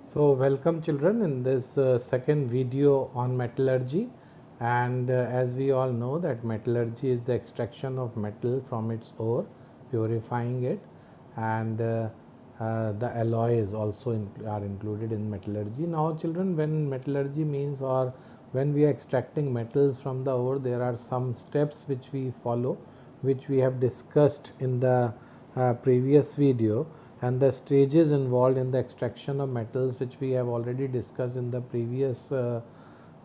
So welcome children in this second video on metallurgy, and as we all know that metallurgy is the extraction of metal from its ore, purifying it, and the alloys also are included in metallurgy. Now children, when metallurgy means, or when we are extracting metals from the ore, there are some steps which we follow, which we have discussed in the previous video, and the stages involved in the extraction of metals, which we have already discussed in the previous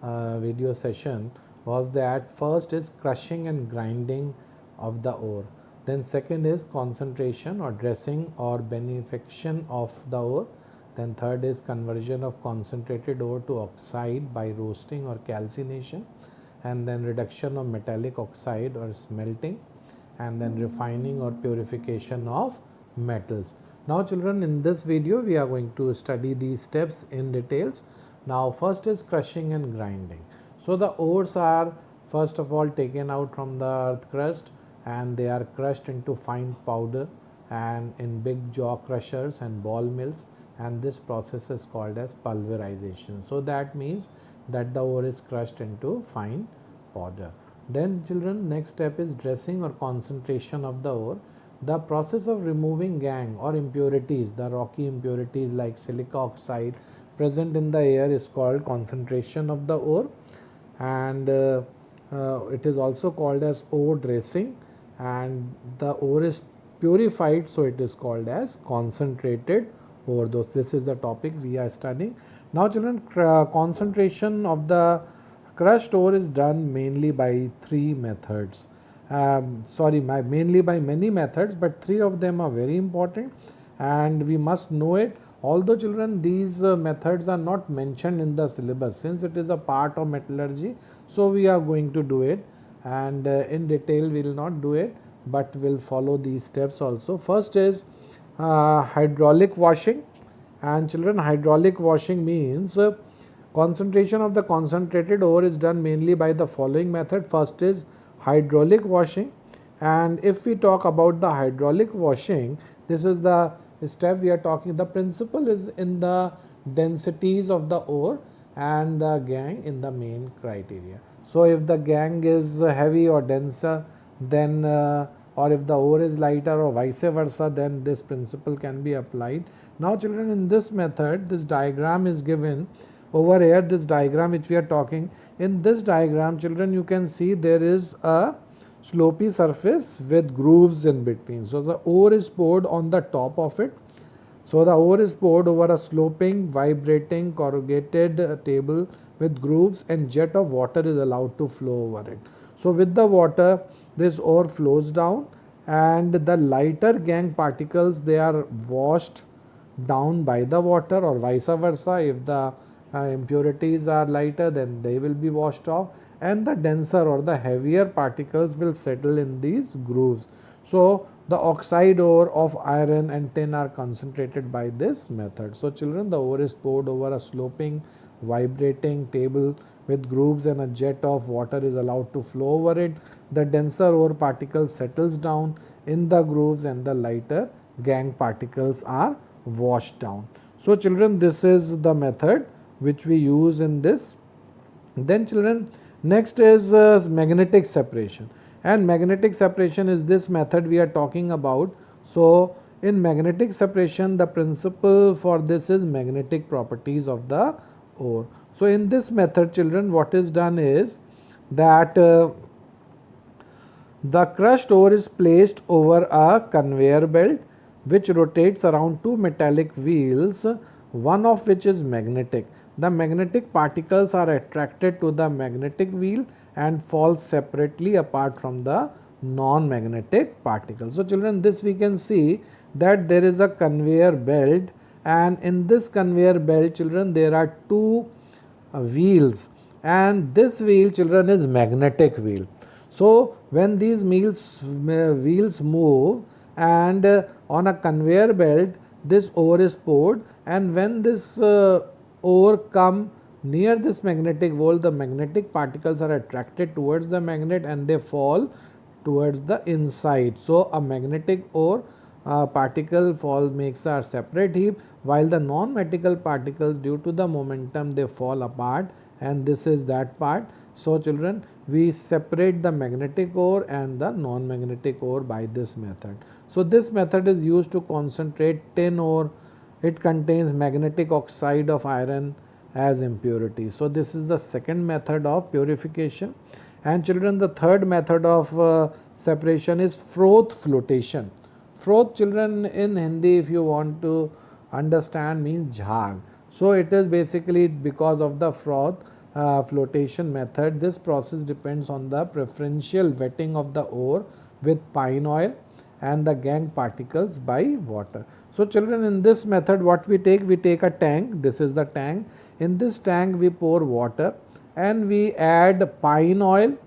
video session, was that first is crushing and grinding of the ore, then second is concentration or dressing or benefaction of the ore, then third is conversion of concentrated ore to oxide by roasting or calcination, and then reduction of metallic oxide or smelting, and then refining or purification of metals. Now children, in this video we are going to study these steps in details. Now first is crushing and grinding. So the ores are first of all taken out from the earth crust, and they are crushed into fine powder and in big jaw crushers and ball mills, and this process is called as pulverization. So that means that the ore is crushed into fine powder. Then children, next step is dressing or concentration of the ore. The process of removing gangue or impurities, the rocky impurities like silica oxide present in the air, is called concentration of the ore, and it is also called as ore dressing, and the ore is purified, so it is called as concentrated ore. This is the topic we are studying. Now children, concentration of the crushed ore is done mainly by three methods. Mainly by many methods, but three of them are very important and we must know it. Although children, these methods are not mentioned in the syllabus, since it is a part of metallurgy, so we are going to do it, and in detail we will not do it, but will follow these steps also. First is hydraulic washing, and children, hydraulic washing means concentration of the concentrated ore is done mainly by the following method. First is hydraulic washing, and if we talk about the hydraulic washing, this is the step we are talking. The principle is in the densities of the ore and the gangue in the main criteria. So if the gangue is heavy or denser, then or if the ore is lighter or vice versa, then this principle can be applied. Now children, in this method, this diagram is given over here. This diagram which we are talking, in this diagram children, you can see there is a slopy surface with grooves in between. So the ore is poured on the top of it. So the ore is poured over a sloping, vibrating, corrugated table with grooves, and jet of water is allowed to flow over it. So with the water, this ore flows down, and the lighter gangue particles, they are washed down by the water, or vice versa. If the impurities are lighter, then they will be washed off, and the denser or the heavier particles will settle in these grooves. So the oxide ore of iron and tin are concentrated by this method. So children, the ore is poured over a sloping, vibrating table with grooves, and a jet of water is allowed to flow over it. The denser ore particles settles down in the grooves, and the lighter gangue particles are washed down. So children, this is the method which we use in this. Then children, next is magnetic separation, and magnetic separation is this method we are talking about. So in magnetic separation, the principle for this is magnetic properties of the ore. So in this method children, what is done is that the crushed ore is placed over a conveyor belt which rotates around two metallic wheels, one of which is magnetic. The magnetic particles are attracted to the magnetic wheel and fall separately apart from the non-magnetic particles. So children, this we can see that there is a conveyor belt, and in this conveyor belt children, there are two wheels, and this wheel children is magnetic wheel. So when these wheels move, and on a conveyor belt, this ore is poured, and when this ore come near this magnetic wheel, the magnetic particles are attracted towards the magnet and they fall towards the inside. So a magnetic ore particle fall makes a separate heap, while the non-metal particles, due to the momentum, they fall apart, and this is that part. So children, we separate the magnetic ore and the non-magnetic ore by this method. So this method is used to concentrate tin ore. It contains magnetic oxide of iron as impurity. So this is the second method of purification. And children, the third method of separation is froth flotation. Froth, children, in Hindi, if you want to understand, means jhag. So it is basically because of the froth flotation method. This process depends on the preferential wetting of the ore with pine oil and the gangue particles by water. So children, in this method, what we take a tank. This is the tank. In this tank we pour water and we add pine oil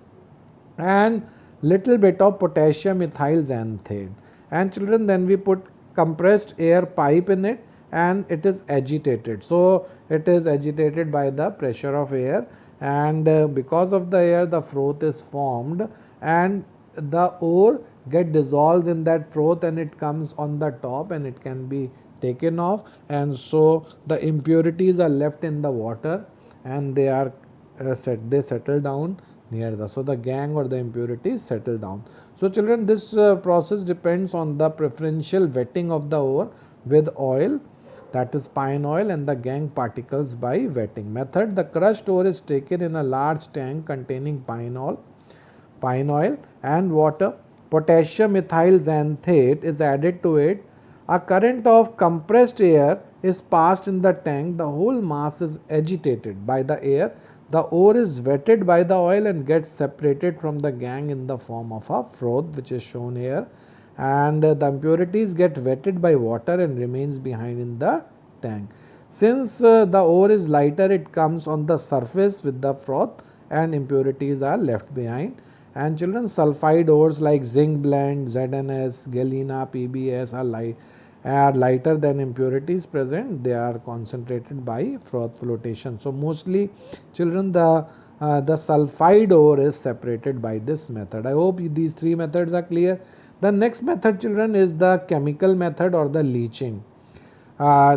and little bit of potassium ethyl xanthate. And children, then we put compressed air pipe in it and it is agitated. So it is agitated by the pressure of air, and because of the air the froth is formed, and the ore get dissolved in that froth and it comes on the top and it can be taken off, and so the impurities are left in the water and they are they settle down near the, so the gangue or the impurities settle down. So children, this process depends on the preferential wetting of the ore with oil, that is pine oil, and the gangue particles by wetting method. The crushed ore is taken in a large tank containing pine oil and water. Potassium ethyl xanthate is added to it. A current of compressed air is passed in the tank. The whole mass is agitated by the air. The ore is wetted by the oil and gets separated from the gangue in the form of a froth, which is shown here, and the impurities get wetted by water and remains behind in the tank. Since the ore is lighter, it comes on the surface with the froth and impurities are left behind. And children, sulfide ores like zinc blende, ZNS, galena, PBS are lighter than impurities present. They are concentrated by froth flotation. So mostly children, the sulfide ore is separated by this method. I hope these three methods are clear. The next method, children, is the chemical method or the leaching.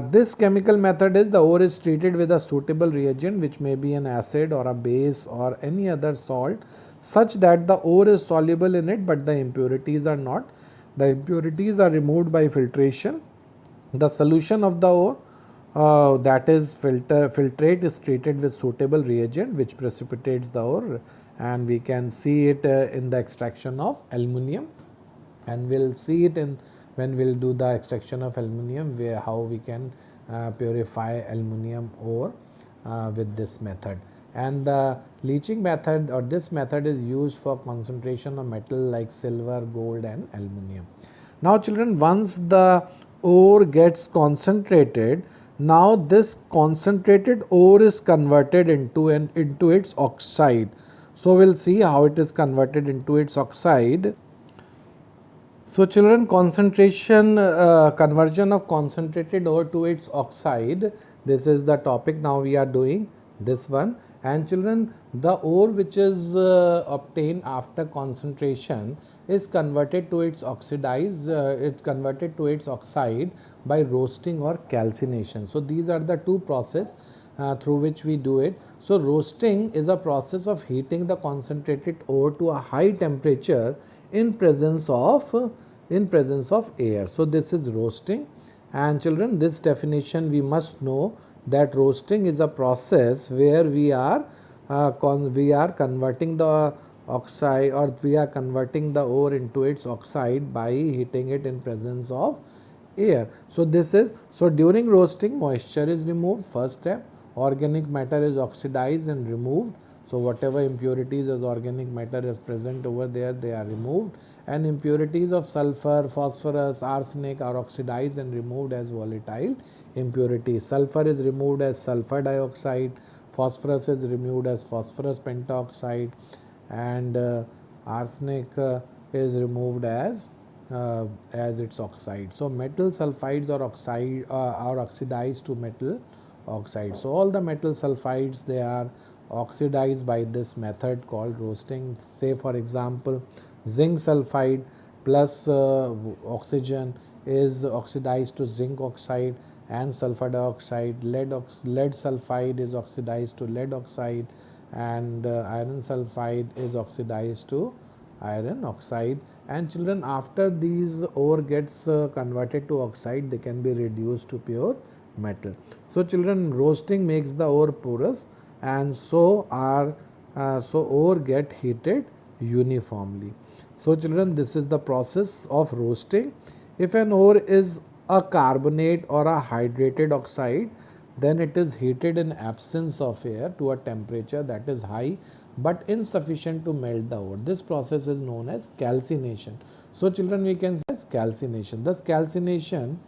This chemical method is the ore is treated with a suitable reagent, which may be an acid or a base or any other salt, such that the ore is soluble in it but the impurities are not. The impurities are removed by filtration. The solution of the ore, that is filtrate, is treated with suitable reagent which precipitates the ore, and we can see it in the extraction of aluminum, and we'll see it in when we'll do the extraction of aluminum, where how we can purify aluminum ore with this method. And the leaching method or this method is used for concentration of metal like silver, gold and aluminum. Now children, once the ore gets concentrated, now this concentrated ore is converted into its oxide. So we'll see how it is converted into its oxide. So children, conversion of concentrated ore to its oxide, this is the topic now we are doing this one. And children, the ore which is obtained after concentration is converted to its converted to its oxide by roasting or calcination. So these are the two processes through which we do it. So roasting is a process of heating the concentrated ore to a high temperature in presence of air. So this is roasting. And children, this definition we must know, that roasting is a process where we are converting the oxide, or we are converting the ore into its oxide by heating it in presence of air. So this is, so during roasting moisture is removed, first step. Organic matter is oxidized and removed. So whatever impurities as organic matter is present over there, they are removed, and impurities of sulfur, phosphorus, arsenic are oxidized and removed as volatile impurities. Sulfur is removed as sulfur dioxide, phosphorus is removed as phosphorus pentoxide, and arsenic is removed as its oxide. So metal sulfides are oxidized to metal oxide. So all the metal sulfides, they are oxidized by this method called roasting. Say for example, zinc sulfide plus oxygen is oxidized to zinc oxide and sulfur dioxide. Lead sulfide is oxidized to lead oxide, and iron sulfide is oxidized to iron oxide. And children, after these ore gets converted to oxide, they can be reduced to pure metal. So children, roasting makes the ore porous, and so ore get heated uniformly. So children, this is the process of roasting. If an ore is a carbonate or a hydrated oxide, then it is heated in absence of air to a temperature that is high but insufficient to melt the ore. This process is known as calcination. So children, we can say as calcination. Thus calcination,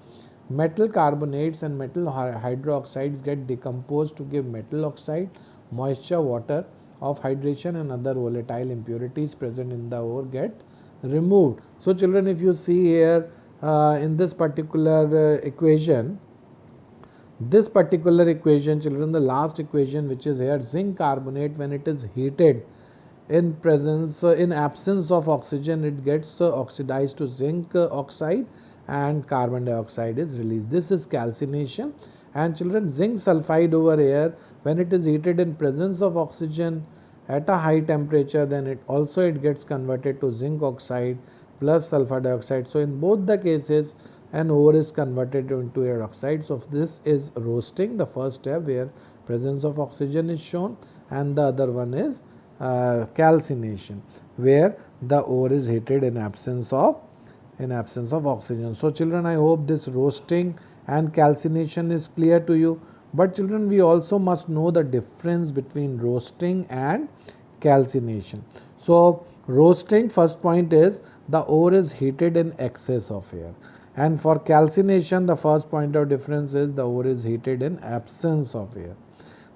metal carbonates and metal hydroxides get decomposed to give metal oxide. Moisture, water of hydration and other volatile impurities present in the ore get removed. So children, if you see here in this particular equation, children, the last equation which is here, zinc carbonate, when it is heated in presence in absence of oxygen, it gets oxidized to zinc oxide and carbon dioxide is released. This is calcination. And children, zinc sulfide over here, when it is heated in presence of oxygen at a high temperature, then it gets converted to zinc oxide plus sulfur dioxide. So in both the cases, an ore is converted into air oxide. So this is roasting, the first step, where presence of oxygen is shown, and the other one is calcination, where the ore is heated in absence of oxygen. So children, I hope this roasting and calcination is clear to you. But children, we also must know the difference between roasting and calcination. So roasting, first point is the ore is heated in excess of air, and for calcination, the first point of difference is the ore is heated in absence of air.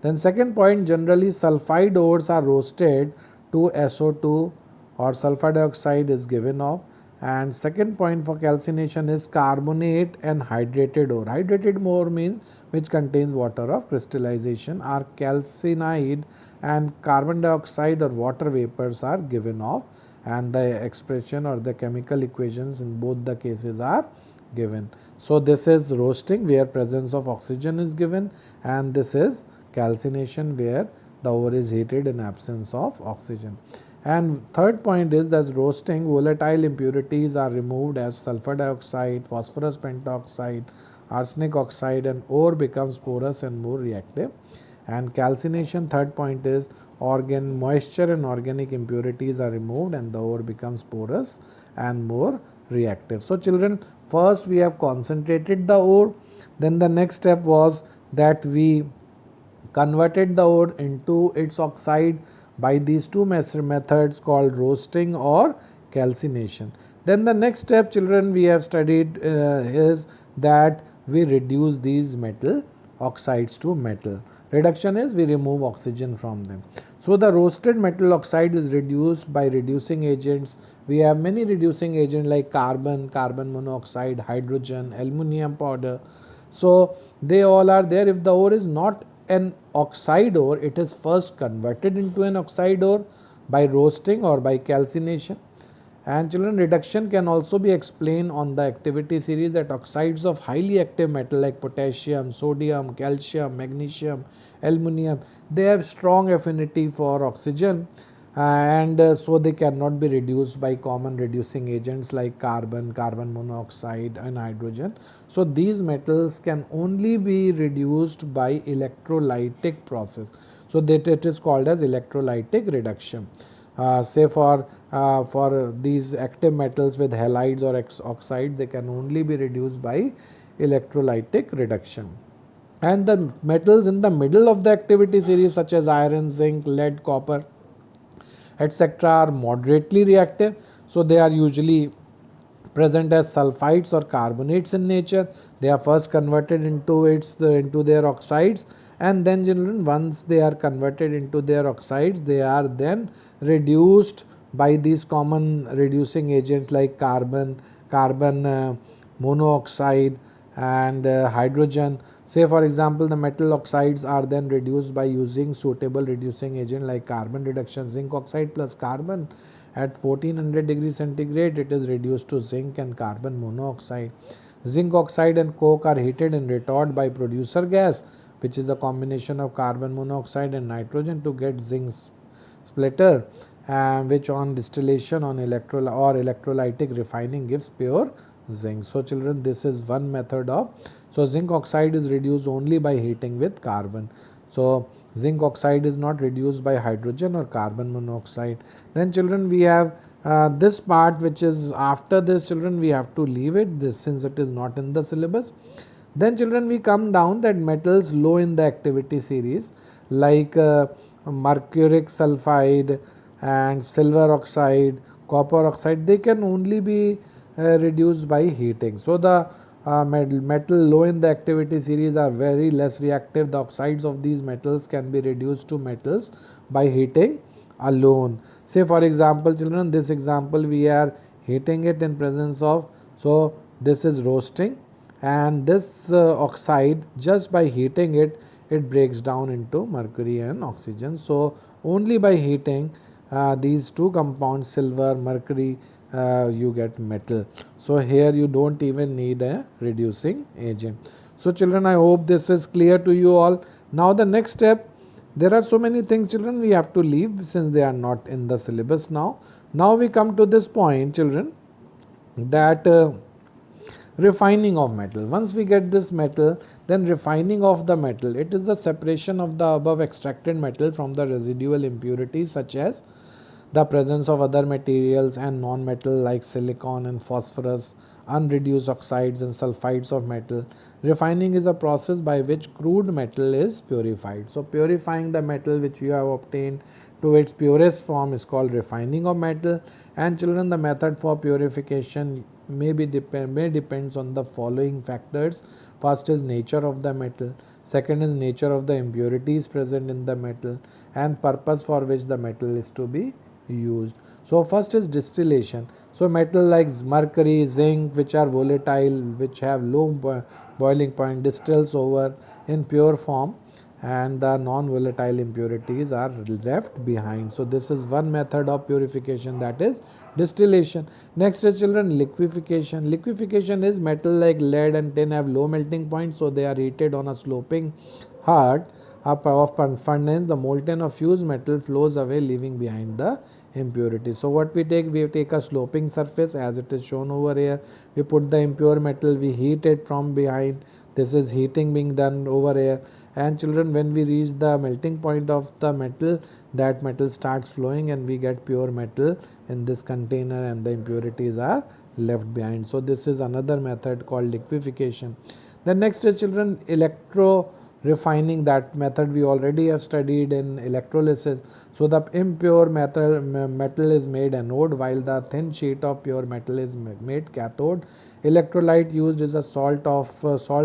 Then second point, generally sulfide ores are roasted to SO2 or sulfur dioxide is given off. And second point for calcination is carbonate and hydrated ore. Hydrated ore means which contains water of crystallization are calcined, and carbon dioxide or water vapors are given off, and the expression or the chemical equations in both the cases are given. So this is roasting, where presence of oxygen is given, and this is calcination, where the ore is heated in absence of oxygen. And third point is that roasting, volatile impurities are removed as sulfur dioxide, phosphorus pentoxide, arsenic oxide, and ore becomes porous and more reactive. And calcination, third point is moisture and organic impurities are removed and the ore becomes porous and more reactive. So children, first we have concentrated the ore, then the next step was that we converted the ore into its oxide by these two methods called roasting or calcination. Then the next step, children, we have studied is that we reduce these metal oxides to metal. Reduction is we remove oxygen from them. So the roasted metal oxide is reduced by reducing agents. We have many reducing agents like carbon monoxide, hydrogen, aluminum powder. So they all are there. If the ore is not an oxide ore, it is first converted into an oxide ore by roasting or by calcination. And children, reduction can also be explained on the activity series that oxides of highly active metal like potassium, sodium, calcium, magnesium, aluminum, they have strong affinity for oxygen, and so they cannot be reduced by common reducing agents like carbon monoxide and hydrogen. So these metals can only be reduced by electrolytic process. So that it is called as electrolytic reduction. Say for these active metals with halides or oxide, they can only be reduced by electrolytic reduction. And the metals in the middle of the activity series such as iron, zinc, lead, copper, etc. are moderately reactive. So they are usually present as sulfides or carbonates in nature. They are first converted into their oxides, and then children, once they are converted into their oxides, they are then reduced by these common reducing agents like carbon monoxide and hydrogen. Say for example, the metal oxides are then reduced by using suitable reducing agent like carbon reduction. Zinc oxide plus carbon at 1400 degrees centigrade, it is reduced to zinc and carbon monoxide. zinc oxide and coke are heated in retort by producer gas, which is the combination of carbon monoxide and nitrogen to get zinc splitter, which on distillation on electrolytic refining gives pure zinc. So children, this is one method of, so zinc oxide is reduced only by heating with carbon. So zinc oxide is not reduced by hydrogen or carbon monoxide. Then children, we have this part, which is after this, children, we have to leave it this since it is not in the syllabus. Then children, we come down that metals low in the activity series like mercuric sulfide and silver oxide, copper oxide, they can only be reduced by heating. So the metal low in the activity series are very less reactive. The oxides of these metals can be reduced to metals by heating alone. Say for example, children, this example we are heating it in presence of, so this is roasting, and this oxide, just by heating it, it breaks down into mercury and oxygen. So only by heating these two compounds, silver, mercury, you get metal. So here you don't even need a reducing agent. So children, I hope this is clear to you all. Now the next step, there are so many things, children, we have to leave since they are not in the syllabus now. Now we come to this point, children, that refining of metal. Once we get this metal, then refining of the metal, it is the separation of the above extracted metal from the residual impurities such as the presence of other materials and non-metal like silicon and phosphorus, unreduced oxides and sulfides of metal. Refining is a process by which crude metal is purified. So purifying the metal which you have obtained to its purest form is called refining of metal. And children, the method for purification may depends on the following factors. First is nature of the metal, second is nature of the impurities present in the metal, and purpose for which the metal is to be used. So first is distillation. So metal like mercury, zinc, which are volatile, which have low boiling point, distills over in pure form, and the non-volatile impurities are left behind. So this is one method of purification, that is distillation. Next is children liquefaction. Liquefaction is metal like lead and tin have low melting point, so they are heated on a sloping hearth of furnace. The molten or fused metal flows away, leaving behind the impurities. So what we take a sloping surface as it is shown over here. We put the impure metal, we heat it from behind. This is heating being done over here. And children, when we reach the melting point of the metal, that metal starts flowing and we get pure metal in this container, and the impurities are left behind. So this is another method called liquefaction. The next is children electro refining. That method we already have studied in electrolysis. So the impure metal is made anode, while the thin sheet of pure metal is made cathode. Electrolyte used is a salt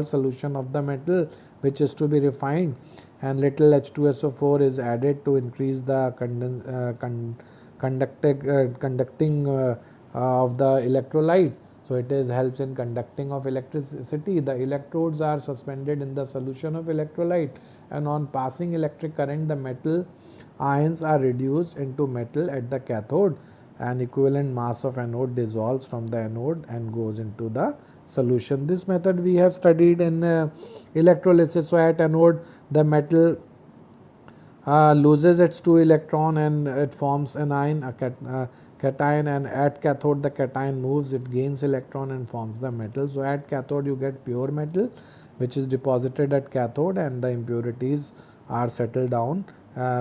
solution of the metal which is to be refined, and little H2SO4 is added to increase the conducting of the electrolyte. So it is helps in conducting of electricity. The electrodes are suspended in the solution of electrolyte, and on passing electric current, the metal ions are reduced into metal at the cathode. An equivalent mass of anode dissolves from the anode and goes into the solution. This method we have studied in electrolysis. So at anode, the metal loses its 2 electron and it forms an ion, cation, and at cathode the cation moves, it gains electron and forms the metal. So at cathode you get pure metal which is deposited at cathode, and the impurities are settled down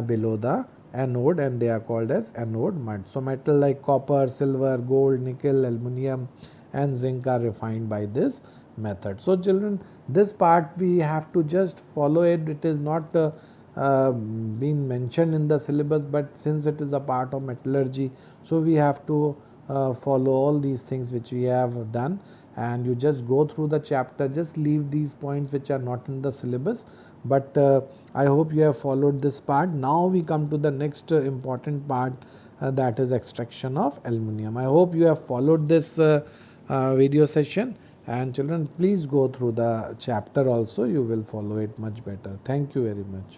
below the anode, and they are called as anode mud. So metal like copper, silver, gold, nickel, aluminum and zinc are refined by this method. So children, this part we have to just follow it. It is not been mentioned in the syllabus, but since it is a part of metallurgy, so we have to follow all these things which we have done, and you just go through the chapter, just leave these points which are not in the syllabus. But I hope you have followed this part. Now we come to the next important part, that is extraction of aluminum. I hope you have followed this video session, and children, please go through the chapter also, you will follow it much better. Thank you very much.